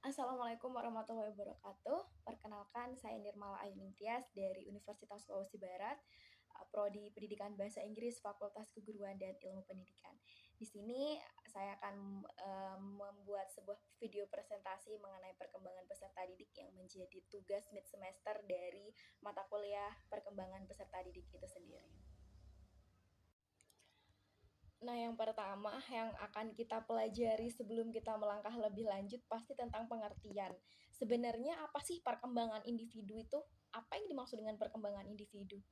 Assalamualaikum warahmatullahi wabarakatuh. Perkenalkan, saya Nirmala Ayuning Tias dari Universitas Sulawesi Barat, Prodi Pendidikan Bahasa Inggris, Fakultas Keguruan dan Ilmu Pendidikan. Di sini saya akan membuat sebuah video presentasi mengenai perkembangan peserta didik yang menjadi tugas mid semester dari mata kuliah perkembangan peserta didik itu sendiri. Nah, yang pertama yang akan kita pelajari sebelum kita melangkah lebih lanjut pasti tentang pengertian. Sebenarnya apa sih perkembangan individu itu? Apa yang dimaksud dengan perkembangan individu?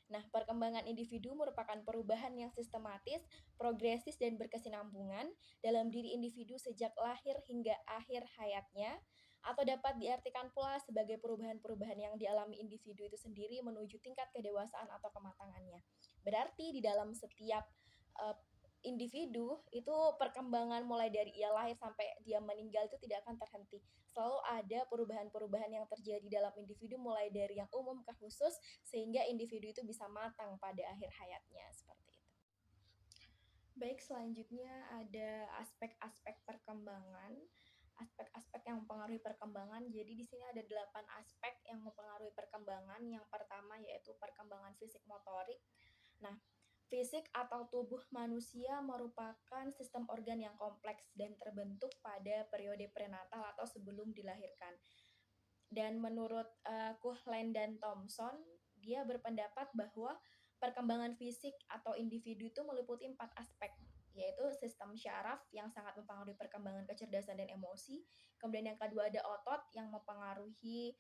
Nah, perkembangan individu merupakan perubahan yang sistematis, progresif, dan berkesinambungan dalam diri individu sejak lahir hingga akhir hayatnya, atau dapat diartikan pula sebagai perubahan-perubahan yang dialami individu itu sendiri menuju tingkat kedewasaan atau kematangannya. Berarti di dalam setiap eh, individu itu perkembangan mulai dari ia lahir sampai dia meninggal itu tidak akan terhenti. Selalu ada perubahan-perubahan yang terjadi dalam individu mulai dari yang umum ke khusus sehingga individu itu bisa matang pada akhir hayatnya seperti itu. Baik, selanjutnya ada aspek-aspek perkembangan. Aspek-aspek yang mempengaruhi perkembangan. Jadi di sini ada 8 aspek yang mempengaruhi perkembangan. Yang pertama yaitu perkembangan fisik motorik. Nah, fisik atau tubuh manusia merupakan sistem organ yang kompleks dan terbentuk pada periode prenatal atau sebelum dilahirkan. Dan menurut Kuhlen dan Thomson, dia berpendapat bahwa perkembangan fisik atau individu itu meliputi 4 aspek, yaitu sistem syaraf yang sangat mempengaruhi perkembangan kecerdasan dan emosi. Kemudian yang kedua ada otot yang mempengaruhi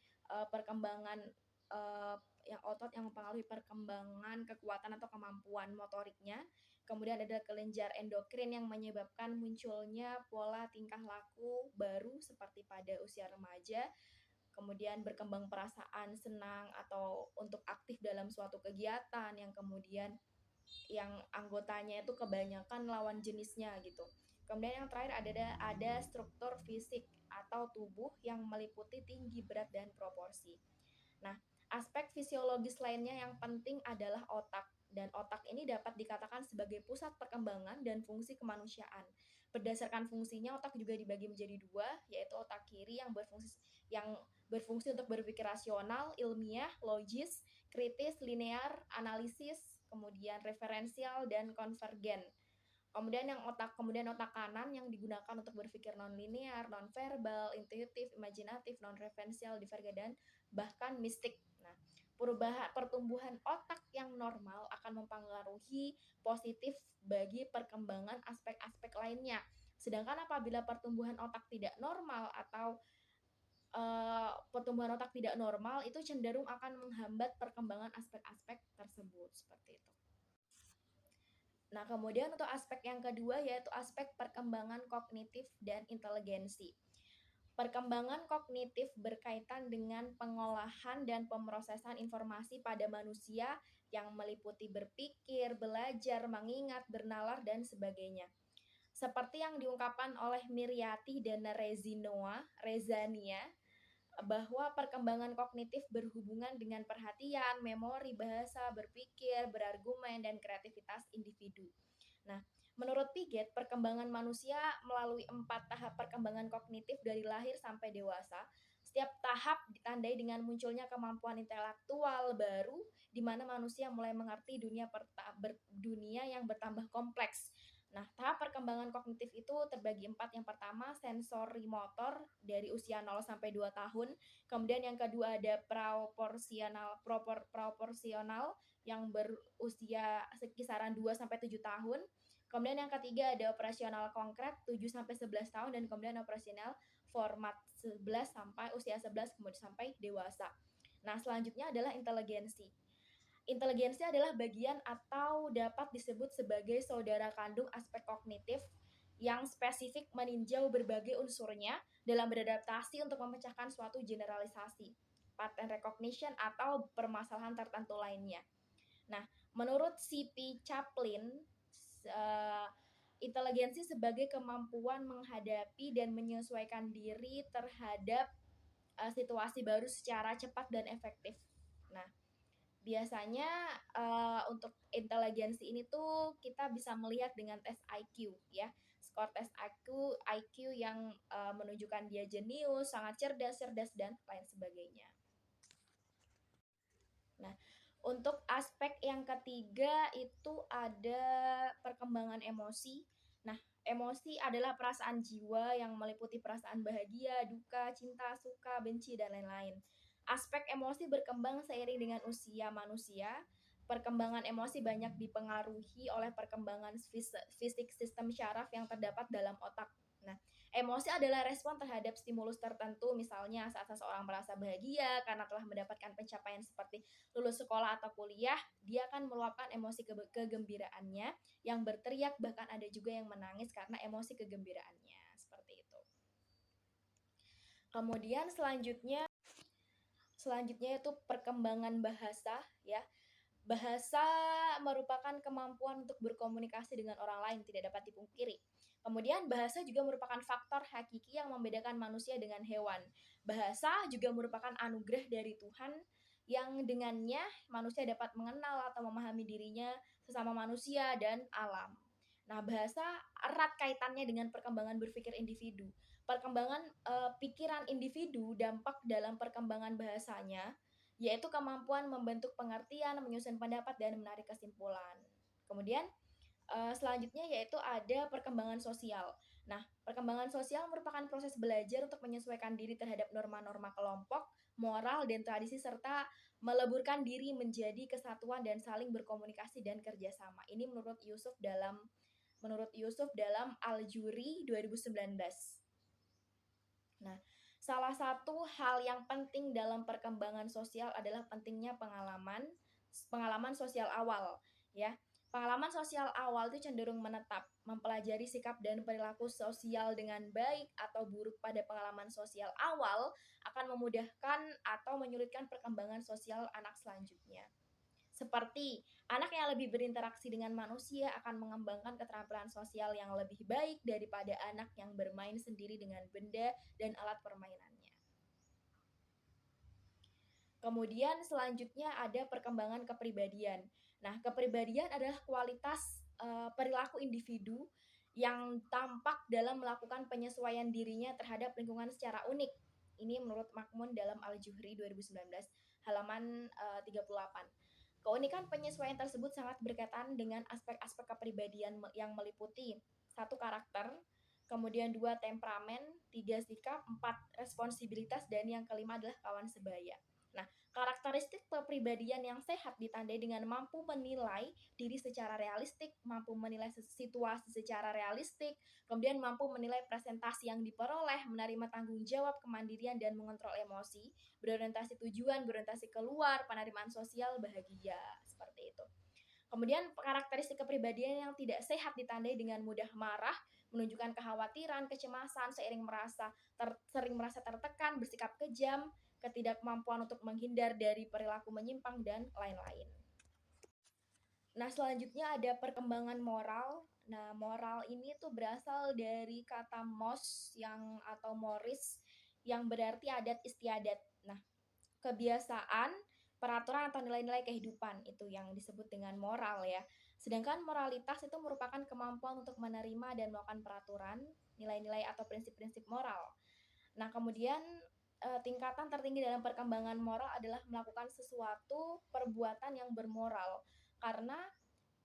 perkembangan uh, yang otot yang mempengaruhi perkembangan kekuatan atau kemampuan motoriknya. Kemudian ada kelenjar endokrin yang menyebabkan munculnya pola tingkah laku baru seperti pada usia remaja. Kemudian berkembang perasaan senang atau untuk aktif dalam suatu kegiatan yang kemudian yang anggotanya itu kebanyakan lawan jenisnya gitu. Kemudian yang terakhir ada struktur fisik atau tubuh yang meliputi tinggi, berat, dan proporsi. Nah, aspek fisiologis lainnya yang penting adalah otak. Dan otak ini dapat dikatakan sebagai pusat perkembangan dan fungsi kemanusiaan. Berdasarkan fungsinya, otak juga dibagi menjadi dua, yaitu otak kiri yang berfungsi untuk berpikir rasional, ilmiah, logis, kritis, linear, analisis, kemudian referensial, dan konvergen. Kemudian otak kanan yang digunakan untuk berpikir non-linear, non-verbal, intuitif, imajinatif, non-referensial, divergen, dan bahkan mistik. Nah, pertumbuhan otak yang normal akan mempengaruhi positif bagi perkembangan aspek-aspek lainnya. Sedangkan apabila pertumbuhan otak tidak normal atau pertumbuhan otak tidak normal itu cenderung akan menghambat perkembangan aspek-aspek tersebut seperti itu. Nah, kemudian untuk aspek yang kedua yaitu aspek perkembangan kognitif dan inteligensi. Perkembangan kognitif berkaitan dengan pengolahan dan pemrosesan informasi pada manusia yang meliputi berpikir, belajar, mengingat, bernalar, dan sebagainya. Seperti yang diungkapkan oleh Miryati dan Rezania, bahwa perkembangan kognitif berhubungan dengan perhatian, memori, bahasa, berpikir, berargumen, dan kreativitas individu. Nah, menurut Piaget, perkembangan manusia melalui 4 tahap perkembangan kognitif dari lahir sampai dewasa. Setiap tahap ditandai dengan munculnya kemampuan intelektual baru, di mana manusia mulai mengerti dunia yang bertambah kompleks. Nah, tahap perkembangan kognitif itu terbagi 4. Yang pertama, sensori motor dari usia 0 sampai 2 tahun. Kemudian yang kedua ada proporsional yang berusia sekisaran 2 sampai 7 tahun. Kemudian yang ketiga ada operasional konkret 7 sampai 11 tahun dan kemudian operasional format 11 sampai usia 11 kemudian sampai dewasa. Nah, selanjutnya adalah inteligensi. Inteligensi adalah bagian atau dapat disebut sebagai saudara kandung aspek kognitif yang spesifik meninjau berbagai unsurnya dalam beradaptasi untuk memecahkan suatu generalisasi, pattern recognition, atau permasalahan tertentu lainnya. Nah, menurut C.P. Chaplin, inteligensi sebagai kemampuan menghadapi dan menyesuaikan diri terhadap situasi baru secara cepat dan efektif. Nah, biasanya untuk inteligensi ini tuh kita bisa melihat dengan tes IQ ya. tes IQ yang menunjukkan dia jenius, sangat cerdas dan lain sebagainya. Nah, untuk aspek yang ketiga itu ada perkembangan emosi. Nah, emosi adalah perasaan jiwa yang meliputi perasaan bahagia, duka, cinta, suka, benci, dan lain-lain. Aspek emosi berkembang seiring dengan usia manusia. Perkembangan emosi banyak dipengaruhi oleh perkembangan fisik sistem syaraf yang terdapat dalam otak. Nah, emosi adalah respon terhadap stimulus tertentu, misalnya saat seseorang merasa bahagia karena telah mendapatkan pencapaian seperti lulus sekolah atau kuliah, dia akan meluapkan emosi kegembiraannya yang berteriak, bahkan ada juga yang menangis karena emosi kegembiraannya. Seperti itu. Kemudian selanjutnya itu perkembangan bahasa ya. Bahasa merupakan kemampuan untuk berkomunikasi dengan orang lain, tidak dapat dipungkiri. Kemudian bahasa juga merupakan faktor hakiki yang membedakan manusia dengan hewan. Bahasa juga merupakan anugerah dari Tuhan yang dengannya manusia dapat mengenal atau memahami dirinya, sesama manusia, dan alam. Nah, bahasa erat kaitannya dengan perkembangan berpikir individu. Perkembangan pikiran individu dampak dalam perkembangan bahasanya, yaitu kemampuan membentuk pengertian, menyusun pendapat, dan menarik kesimpulan. Kemudian selanjutnya yaitu ada perkembangan sosial. Nah, perkembangan sosial merupakan proses belajar untuk menyesuaikan diri terhadap norma-norma kelompok, moral, dan tradisi, serta meleburkan diri menjadi kesatuan dan saling berkomunikasi dan kerjasama. Ini menurut Yusuf dalam Al-Juri 2019. Nah, salah satu hal yang penting dalam perkembangan sosial adalah pentingnya pengalaman sosial awal, ya. Pengalaman sosial awal itu cenderung menetap, mempelajari sikap dan perilaku sosial dengan baik atau buruk pada pengalaman sosial awal akan memudahkan atau menyulitkan perkembangan sosial anak selanjutnya. Seperti anak yang lebih berinteraksi dengan manusia akan mengembangkan keterampilan sosial yang lebih baik daripada anak yang bermain sendiri dengan benda dan alat permainannya. Kemudian selanjutnya ada perkembangan kepribadian. Nah, kepribadian adalah kualitas perilaku individu yang tampak dalam melakukan penyesuaian dirinya terhadap lingkungan secara unik. Ini menurut Makmun dalam Al-Juhri 2019 halaman 38. Keunikan penyesuaian tersebut sangat berkaitan dengan aspek-aspek kepribadian yang meliputi 1. Karakter, kemudian 2. Temperamen, 3. Sikap, 4. Responsibilitas, dan yang kelima adalah kawan sebaya. Nah, karakteristik kepribadian yang sehat ditandai dengan mampu menilai diri secara realistik, mampu menilai situasi secara realistik, kemudian mampu menilai presentasi yang diperoleh, menerima tanggung jawab, kemandirian, dan mengontrol emosi, berorientasi tujuan, berorientasi keluar, penerimaan sosial, bahagia, seperti itu. Kemudian karakteristik kepribadian yang tidak sehat ditandai dengan mudah marah, menunjukkan kekhawatiran, kecemasan, sering merasa tertekan, bersikap kejam, ketidakmampuan untuk menghindar dari perilaku menyimpang, dan lain-lain. Nah, selanjutnya ada perkembangan moral. Nah, moral ini tuh berasal dari kata mos atau moris yang berarti adat istiadat. Nah, kebiasaan, peraturan atau nilai-nilai kehidupan itu yang disebut dengan moral ya. Sedangkan moralitas itu merupakan kemampuan untuk menerima dan melakukan peraturan, nilai-nilai atau prinsip-prinsip moral. Nah, kemudian tingkatan tertinggi dalam perkembangan moral adalah melakukan sesuatu perbuatan yang bermoral karena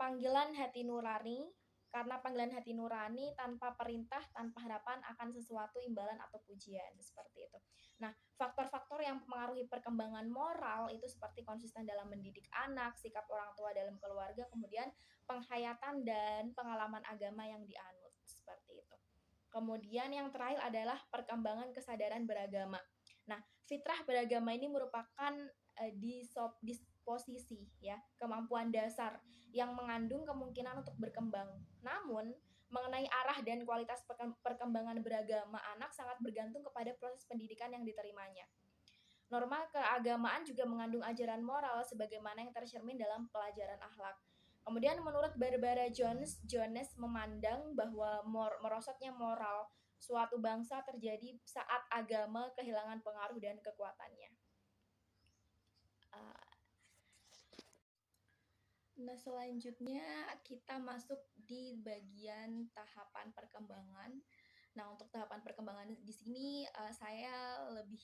panggilan hati nurani panggilan hati nurani tanpa perintah, tanpa harapan akan sesuatu imbalan atau pujian, seperti itu. Nah, faktor-faktor yang mempengaruhi perkembangan moral itu seperti konsisten dalam mendidik anak, sikap orang tua dalam keluarga, kemudian penghayatan dan pengalaman agama yang dianut, seperti itu. Kemudian yang terakhir adalah perkembangan kesadaran beragama. Nah, fitrah beragama ini merupakan disposisi ya, kemampuan dasar yang mengandung kemungkinan untuk berkembang. Namun, mengenai arah dan kualitas perkembangan beragama anak sangat bergantung kepada proses pendidikan yang diterimanya. Norma keagamaan juga mengandung ajaran moral sebagaimana yang tercermin dalam pelajaran akhlak. Kemudian menurut Barbara Jones memandang bahwa merosotnya moral suatu bangsa terjadi saat agama kehilangan pengaruh dan kekuatannya. Nah, selanjutnya kita masuk di bagian tahapan perkembangan. Nah, untuk tahapan perkembangan di sini saya lebih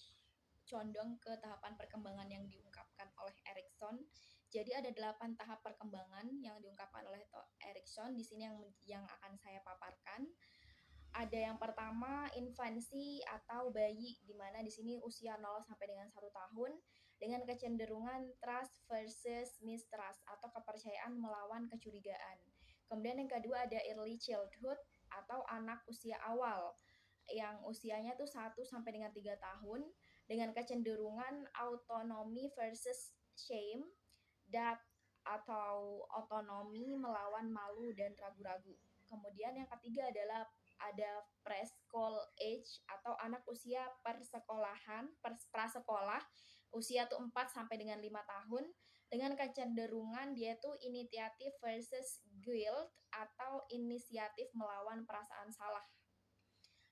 condong ke tahapan perkembangan yang diungkapkan oleh Erikson. Jadi ada 8 tahap perkembangan yang diungkapkan oleh Erikson di sini yang akan saya paparkan. Ada yang pertama infansi atau bayi, di mana di sini usia 0 sampai dengan 1 tahun dengan kecenderungan trust versus mistrust atau kepercayaan melawan kecurigaan. Kemudian yang kedua ada early childhood atau anak usia awal yang usianya tuh 1 sampai dengan 3 tahun dengan kecenderungan autonomi versus shame, dat atau otonomi melawan malu dan ragu-ragu. Kemudian yang ketiga adalah ada preschool age atau anak usia persekolahan, prasekolah, usia tuh 4 sampai dengan 5 tahun dengan kecenderungan dia tuh inisiatif versus guilt atau inisiatif melawan perasaan salah.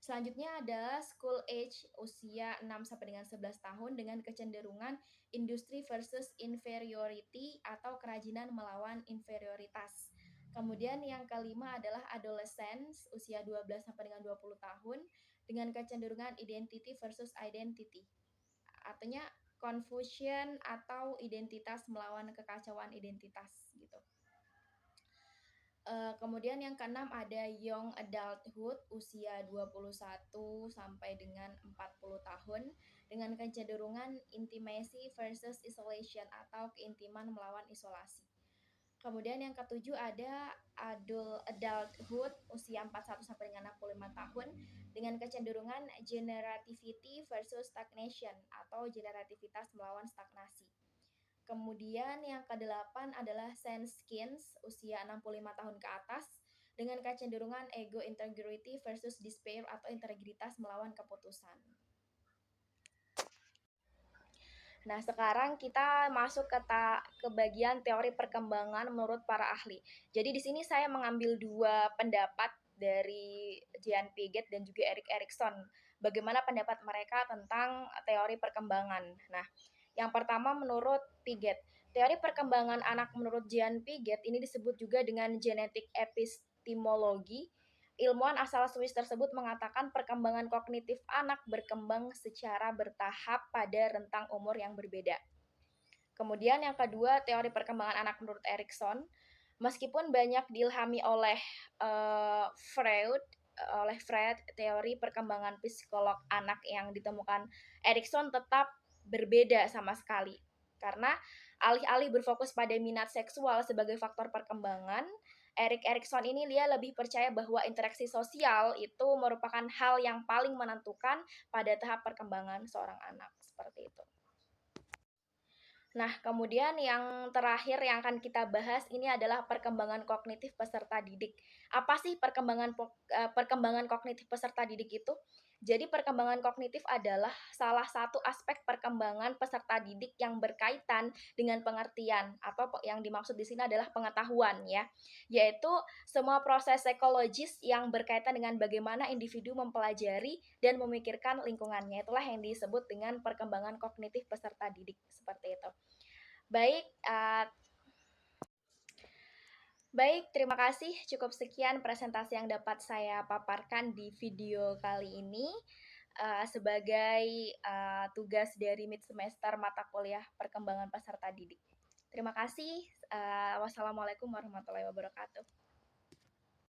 Selanjutnya adalah school age usia 6 sampai dengan 11 tahun dengan kecenderungan industri versus inferiority atau kerajinan melawan inferioritas. Kemudian yang kelima adalah adolescence usia 12 sampai dengan 20 tahun dengan kecenderungan identity versus identity. Artinya confusion atau identitas melawan kekacauan identitas gitu. Kemudian yang keenam ada young adulthood usia 21 sampai dengan 40 tahun dengan kecenderungan intimacy versus isolation atau keintiman melawan isolasi. Kemudian yang ketujuh ada adulthood usia 41 sampai dengan 65 tahun dengan kecenderungan generativity versus stagnation atau generativitas melawan stagnasi. Kemudian yang kedelapan adalah Senskins usia 65 tahun ke atas dengan kecenderungan ego integrity versus despair atau integritas melawan keputusan. Nah, sekarang kita masuk ke bagian teori perkembangan menurut para ahli. Jadi di sini saya mengambil dua pendapat dari Jan Piaget dan juga Erik Erikson. Bagaimana pendapat mereka tentang teori perkembangan. Nah, yang pertama menurut Piaget. Teori perkembangan anak menurut Jan Piaget ini disebut juga dengan genetik epistemologi. Ilmuwan asal Swiss tersebut mengatakan perkembangan kognitif anak berkembang secara bertahap pada rentang umur yang berbeda. Kemudian yang kedua, teori perkembangan anak menurut Erikson. Meskipun banyak diilhami oleh Freud, teori perkembangan psikolog anak yang ditemukan Erikson tetap berbeda sama sekali. Karena alih-alih berfokus pada minat seksual sebagai faktor perkembangan, Erik Erikson ini dia lebih percaya bahwa interaksi sosial itu merupakan hal yang paling menentukan pada tahap perkembangan seorang anak. Seperti itu. Nah, kemudian yang terakhir yang akan kita bahas ini adalah perkembangan kognitif peserta didik. Apa sih perkembangan kognitif peserta didik itu? Jadi perkembangan kognitif adalah salah satu aspek perkembangan peserta didik yang berkaitan dengan pengertian atau yang dimaksud di sini adalah pengetahuan ya, yaitu semua proses psikologis yang berkaitan dengan bagaimana individu mempelajari dan memikirkan lingkungannya. Itulah yang disebut dengan perkembangan kognitif peserta didik seperti itu. Baik, terima kasih. Cukup sekian presentasi yang dapat saya paparkan di video kali ini sebagai tugas dari mid semester mata kuliah perkembangan peserta didik. Terima kasih. Wassalamualaikum warahmatullahi wabarakatuh.